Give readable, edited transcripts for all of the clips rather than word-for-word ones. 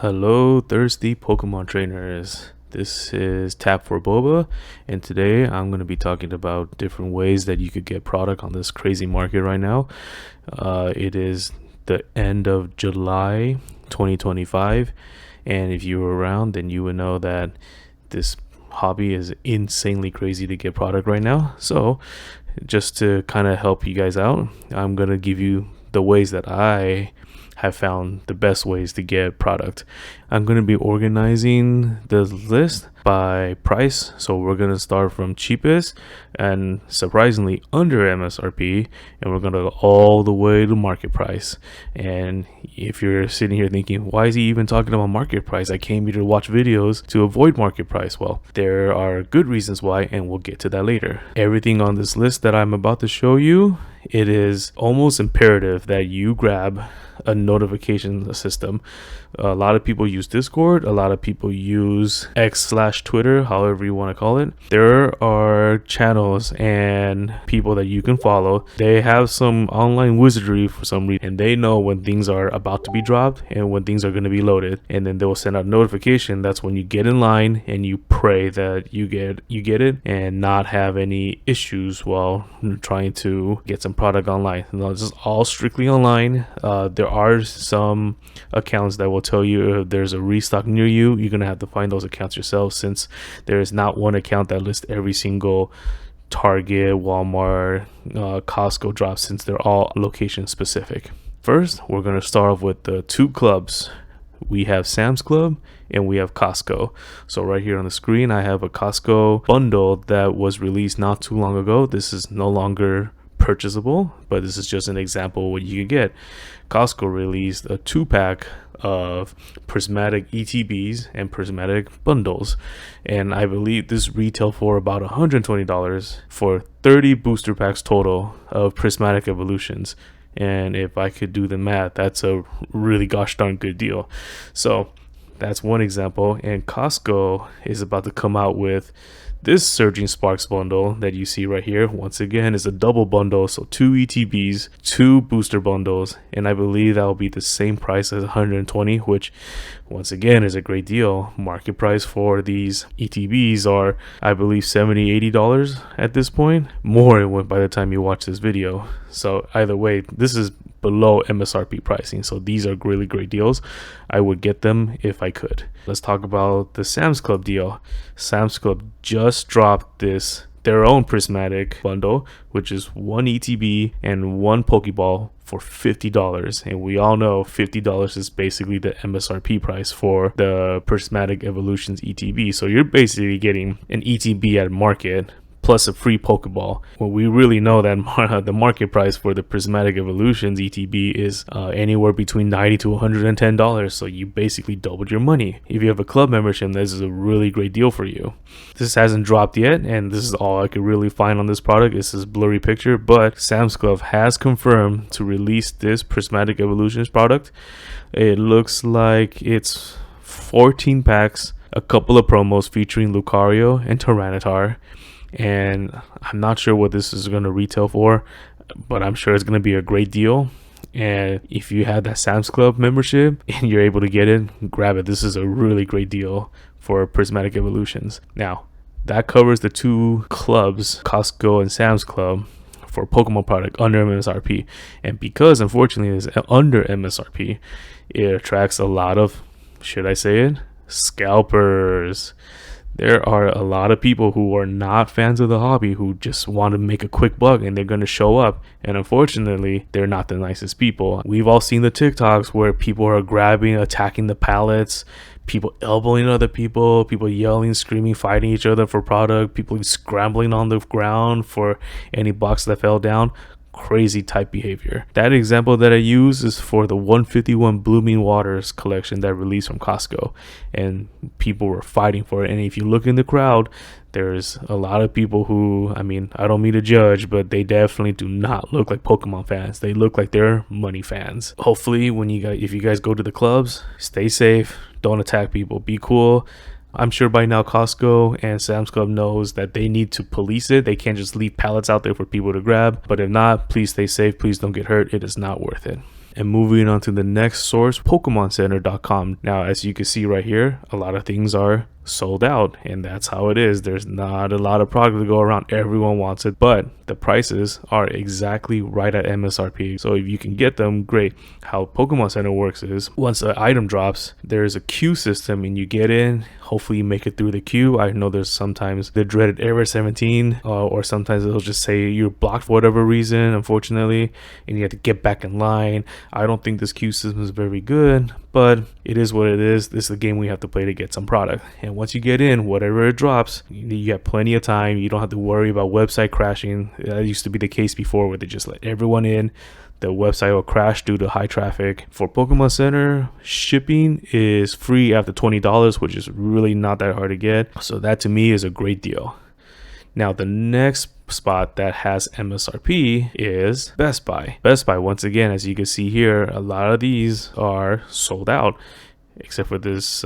Hello, thirsty Pokemon trainers. This is Tap for Boba, and today I'm going to be talking about different ways that you could get product on this crazy market right now. It is the end of July 2025, and if you were around, then you would know that this hobby is insanely crazy to get product right now. So, just to kind of help you guys out, I'm going to give you the ways that I have found the best ways to get product. I'm going to be organizing the list by price. So we're going to start from cheapest and surprisingly under MSRP, and we're going to go all the way to market price. And if you're sitting here thinking, why is he even talking about market price? I came here to watch videos to avoid market price. Well, there are good reasons why, and we'll get to that later. Everything on this list that I'm about to show you, it is almost imperative that you grab a notification system. A lot of people use Discord, a lot of people use X/Twitter, however you want to call it. There are channels and people that you can follow. They have some online wizardry for some reason, and they know when things are about to be dropped and when things are going to be loaded, and then they will send out a notification. That's when you get in line and you pray that you get it and not have any issues while trying to get some product online. No, this is all strictly online. There are some accounts that will tell you if there's a restock near you. You're gonna have to find those accounts yourself, since there is not one account that lists every single Target, Walmart, Costco drop, since they're all location specific. First, we're gonna start off with the two clubs. We have Sam's Club and we have Costco. So right here on the screen, I have a Costco bundle that was released not too long ago. This is no longer purchasable, but this is just an example of what you can get. Costco released a 2-pack of prismatic ETBs and prismatic bundles, and I believe this retail for about $120 for 30 booster packs total of prismatic evolutions. And if I could do the math, that's a really gosh darn good deal. So that's one example. And Costco is about to come out with this Surging Sparks bundle that you see right here. Once again, is a double bundle, so 2 ETBs, 2 booster bundles, and I believe that will be the same price as 120, which once again is a great deal. Market price for these ETBs are, I believe, $70-$80 at this point. More by the time you watch this video. So either way, this is below MSRP pricing, so these are really great deals. I would get them if I could. Let's talk about the Sam's Club deal. Sam's Club just dropped their own prismatic bundle, which is 1 ETB and 1 Pokeball for $50, and we all know $50 is basically the MSRP price for the prismatic evolutions ETB. So you're basically getting an ETB at market plus a free Pokeball. Well, we really know that the market price for the prismatic evolutions ETB is anywhere between $90 to $110, so you basically doubled your money. If you have a club membership, this is a really great deal for you. This hasn't dropped yet, and this is all I could really find on this product. It's this blurry picture, but Sam's Club has confirmed to release this prismatic evolutions product. It looks like it's 14 packs, a couple of promos featuring Lucario and Tyranitar, and I'm not sure what this is going to retail for, but I'm sure it's going to be a great deal. And if you have that Sam's Club membership and you're able to get it, grab it. This is a really great deal for prismatic evolutions. Now, that covers the two clubs, Costco and Sam's Club, for Pokemon product under MSRP. And because unfortunately it's under MSRP, it attracts a lot of, should I say it, scalpers. There are a lot of people who are not fans of the hobby who just want to make a quick buck, and they're going to show up, and unfortunately they're not the nicest people. We've all seen the TikToks where people are grabbing, attacking the pallets, people elbowing other people, people yelling, screaming, fighting each other for product, people scrambling on the ground for any box that fell down. Crazy type behavior. That example that I use is for the 151 Blooming Waters collection that released from Costco, and people were fighting for it. And if you look in the crowd, there's a lot of people who, I mean, I don't mean to judge, but they definitely do not look like Pokemon fans. They look like they're money fans. Hopefully, if you guys go to the clubs, stay safe, don't attack people, be cool. I'm sure by now Costco and Sam's Club knows that they need to police it. They can't just leave pallets out there for people to grab. But if not, please stay safe. Please don't get hurt. It is not worth it. And moving on to the next source, PokemonCenter.com. Now, as you can see right here, a lot of things are sold out, and that's how it is. There's not a lot of product to go around. Everyone wants it, but the prices are exactly right at MSRP. So if you can get them, great. How Pokemon Center works is once an item drops, there's a queue system, and you get in. Hopefully you make it through the queue. I know there's sometimes the dreaded error 17, or sometimes it'll just say you're blocked for whatever reason, unfortunately, and you have to get back in line. I don't think this queue system is very good, but it is what it is. This is a game we have to play to get some product. And once you get in, whatever it drops, you have plenty of time. You don't have to worry about website crashing. That used to be the case before, where they just let everyone in. The website will crash due to high traffic. For Pokemon Center, shipping is free after $20, which is really not that hard to get. So that to me is a great deal. Now, the next spot that has MSRP is Best Buy. Best Buy, once again, as you can see here, a lot of these are sold out, except for this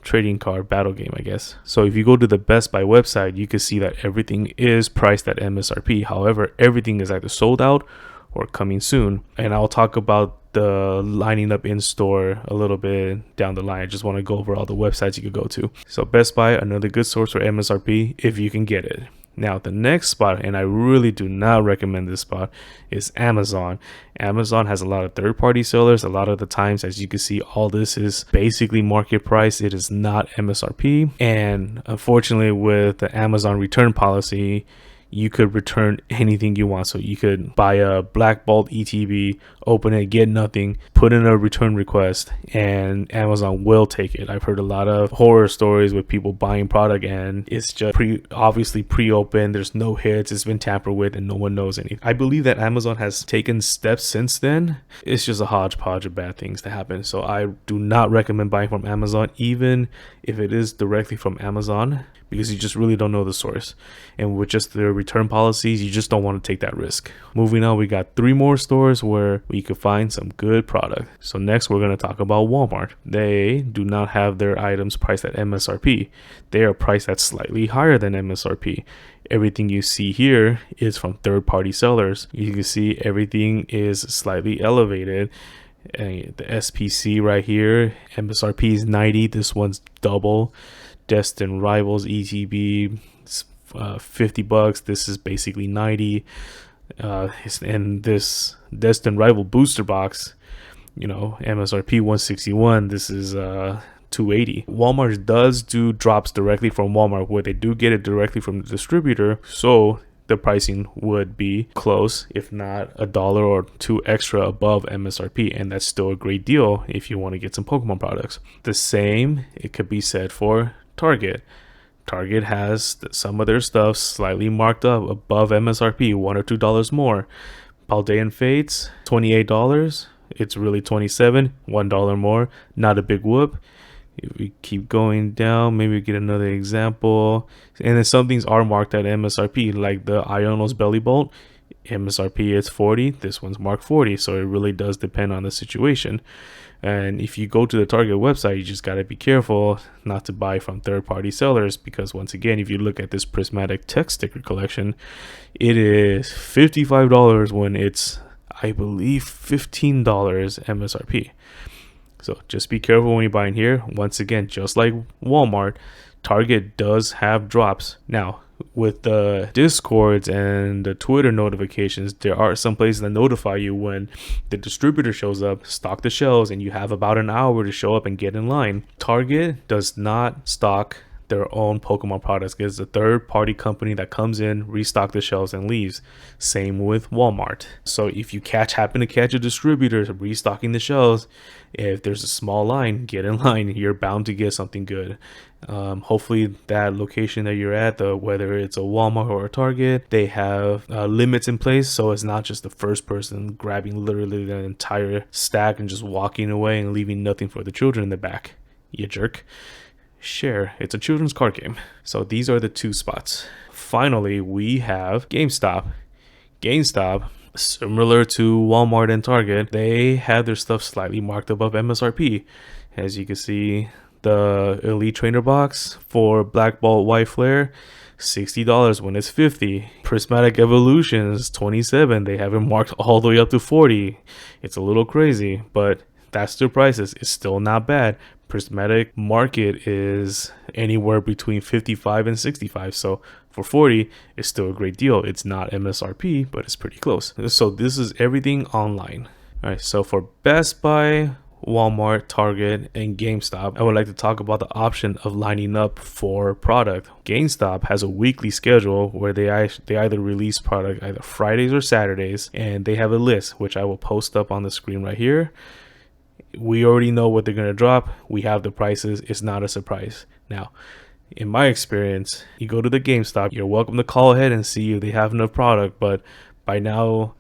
trading card battle game, I guess. So if you go to the Best Buy website, you can see that everything is priced at MSRP. However, everything is either sold out or coming soon. And I'll talk about the lining up in store a little bit down the line. I just want to go over all the websites you could go to. So Best Buy, another good source for MSRP if you can get it. Now, the next spot, and I really do not recommend this spot, is Amazon. Amazon has a lot of third-party sellers. A lot of the times, as you can see, all this is basically market price. It is not MSRP. And unfortunately, with the Amazon return policy, you could return anything you want. So you could buy a Black Bolt ETB, open it, get nothing, put in a return request, and Amazon will take it. I've heard a lot of horror stories with people buying product and it's just obviously pre-opened, there's no hits, it's been tampered with, and no one knows anything. I believe that Amazon has taken steps since then. It's just a hodgepodge of bad things that happen. So I do not recommend buying from Amazon, even if it is directly from Amazon, because you just really don't know the source. And with just their return policies, you just don't want to take that risk. Moving on, we got 3 more stores where we could find some good product. So next, we're going to talk about Walmart. They do not have their items priced at MSRP. They are priced at slightly higher than MSRP. Everything you see here is from third-party sellers. You can see everything is slightly elevated. And the SPC right here, MSRP is 90. This one's double. Destined Rivals ETB, $50. This is basically 90. And this Destined Rival booster box, MSRP 161. This is 280. Walmart does do drops directly from Walmart, where they do get it directly from the distributor. So the pricing would be close, if not $1 or $2 extra above MSRP, and that's still a great deal if you want to get some Pokemon products. The same, it could be said for Target. Target has some of their stuff slightly marked up above MSRP, $1 or $2 more. Paldean Fates, $28. It's really $27, $1 more. Not a big whoop. If we keep going down, maybe we get another example. And then some things are marked at MSRP, like the Ionos Belly Bolt. MSRP is 40. This one's marked 40. So it really does depend on the situation. And if you go to the Target website, you just got to be careful not to buy from third-party sellers, because once again, if you look at this prismatic text sticker collection, it is $55 when it's, I believe, $15 MSRP. So just be careful when you're buying here. Once again, just like Walmart, Target does have drops. Now, with the Discords and the Twitter notifications, there are some places that notify you when the distributor shows up, stock the shelves, and you have about an hour to show up and get in line. Target does not stock their own Pokemon products. It's a third-party company that comes in, restock the shelves, and leaves. Same with Walmart. So if you happen to catch a distributor restocking the shelves, if there's a small line, get in line. You're bound to get something good. Hopefully that location that you're at, whether it's a Walmart or a Target, they have limits in place, so it's not just the first person grabbing literally the entire stack and just walking away and leaving nothing for the children in the back. You jerk. Share. It's a children's card game. So these are the 2 spots. Finally, we have GameStop. GameStop, similar to Walmart and Target, they have their stuff slightly marked above MSRP. As you can see, The Elite Trainer box for Black Ball White Flare, $60 when it's 50. Prismatic Evolutions, 27. They have it marked all the way up to 40. It's a little crazy, but that's their prices. It's still not bad. Prismatic market is anywhere between 55 and 65. So for 40, it's still a great deal. It's not MSRP, but it's pretty close. So this is everything online. All right, so for Best Buy, Walmart, Target, and GameStop, I would like to talk about the option of lining up for product. GameStop has a weekly schedule where they either release product either Fridays or Saturdays, and they have a list, which I will post up on the screen right here. We already know what they're going to drop. We have the prices. It's not a surprise. Now, in my experience, you go to the GameStop, you're welcome to call ahead and see if they have enough product, but by now,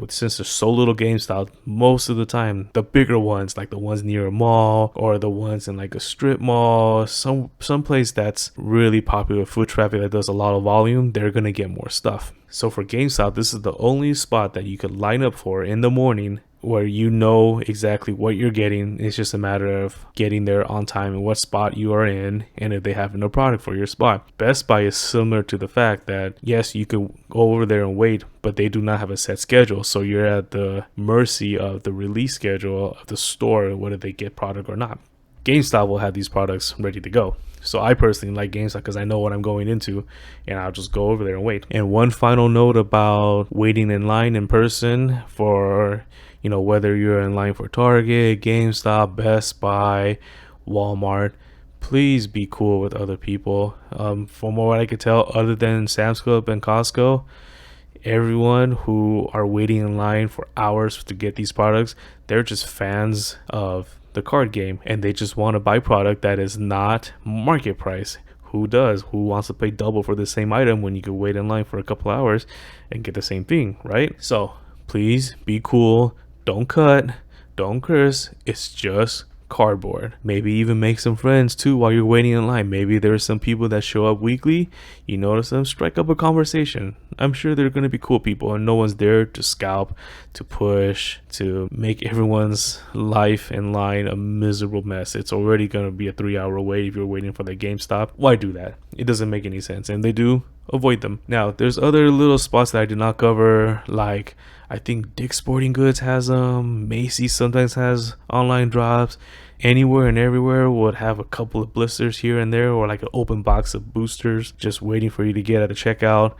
since there's so little GameStop, most of the time the bigger ones, like the ones near a mall or the ones in like a strip mall, some place that's really popular foot traffic that does a lot of volume, they're gonna get more stuff. So for GameStop, this is the only spot that you could line up for in the morning where you know exactly what you're getting. It's just a matter of getting there on time and what spot you are in, and if they have no product for your spot. Best Buy is similar to the fact that yes, you could go over there and wait, but they do not have a set schedule, so you're at the mercy of the release schedule of the store, whether they get product or not. GameStop will have these products ready to go. So I personally like GameStop because I know what I'm going into, and I'll just go over there and wait. And one final note about waiting in line in person for, whether you're in line for Target, GameStop, Best Buy, Walmart, please be cool with other people. From what I could tell, other than Sam's Club and Costco, everyone who are waiting in line for hours to get these products, they're just fans of the card game, and they just want to buy product that is not market price. Who does? Who wants to pay double for the same item when you could wait in line for a couple hours and get the same thing, right? So please be cool. Don't cut. Don't curse. It's just cardboard. Maybe even make some friends too while you're waiting in line. Maybe there's some people that show up weekly, you notice them, strike up a conversation. I'm sure they're going to be cool people, and no one's there to scalp, to push, to make everyone's life in line a miserable mess. It's already going to be a 3-hour wait if you're waiting for the GameStop. Why do that? It doesn't make any sense, and they do, avoid them. Now, there's other little spots that I did not cover, like I think Dick's Sporting Goods has them. Macy's sometimes has online drops. Anywhere and Everywhere would have a couple of blisters here and there, or like an open box of boosters just waiting for you to get at the checkout.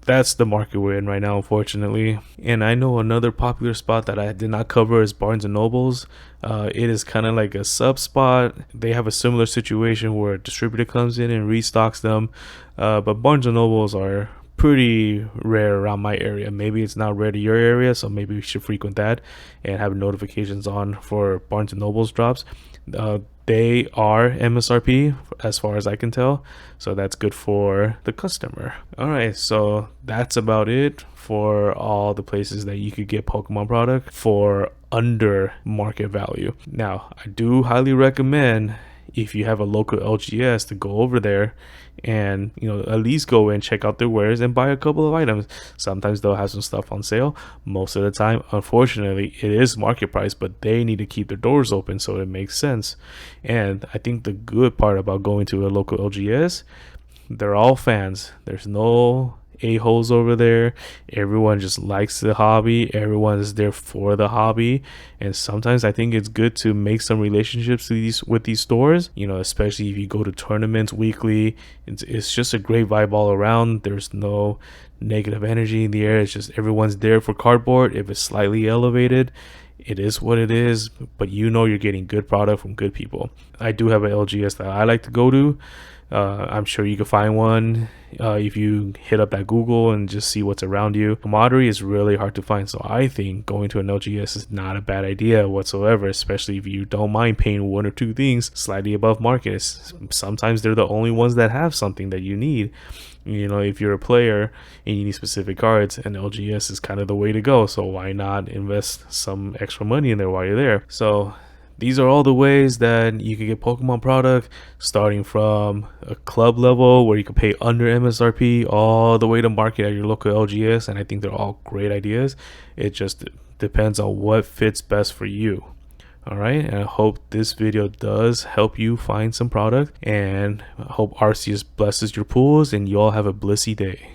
That's the market we're in right now, unfortunately. And I know another popular spot that I did not cover is Barnes & Noble's. It is kind of like a sub spot. They have a similar situation where a distributor comes in and restocks them. But Barnes & Noble's are pretty rare around my area. Maybe it's not rare to your area, so maybe we should frequent that and have notifications on for Barnes & Noble's drops. They are MSRP as far as I can tell, so that's good for the customer. All right, so that's about it for all the places that you could get Pokemon product for under market value. Now, I do highly recommend, if you have a local LGS, to go over there and at least go and check out their wares and buy a couple of items. Sometimes they'll have some stuff on sale. Most of the time, unfortunately, it is market price, but they need to keep their doors open, so it makes sense. And I think the good part about going to a local LGS, they're all fans. There's no a-holes over there. Everyone just likes the hobby. Everyone is there for the hobby, and sometimes I think it's good to make some relationships with these stores, especially if you go to tournaments weekly. It's just a great vibe all around. There's no negative energy in the air. It's just everyone's there for cardboard. If it's slightly elevated, it is what it is, but you're getting good product from good people. I do have an LGS that I like to go to. I'm sure you can find one if you hit up that Google and just see what's around you. Camaraderie is really hard to find, so I think going to an LGS is not a bad idea whatsoever, especially if you don't mind paying one or two things slightly above market. Sometimes they're the only ones that have something that you need. If you're a player and you need specific cards, and LGS is kind of the way to go, so why not invest some extra money in there while you're there? So these are all the ways that you can get Pokemon product, starting from a club level where you can pay under MSRP all the way to market at your local LGS, and I think they're all great ideas. It just depends on what fits best for you. All right, and I hope this video does help you find some product, and I hope Arceus blesses your pools and you all have a blissy day.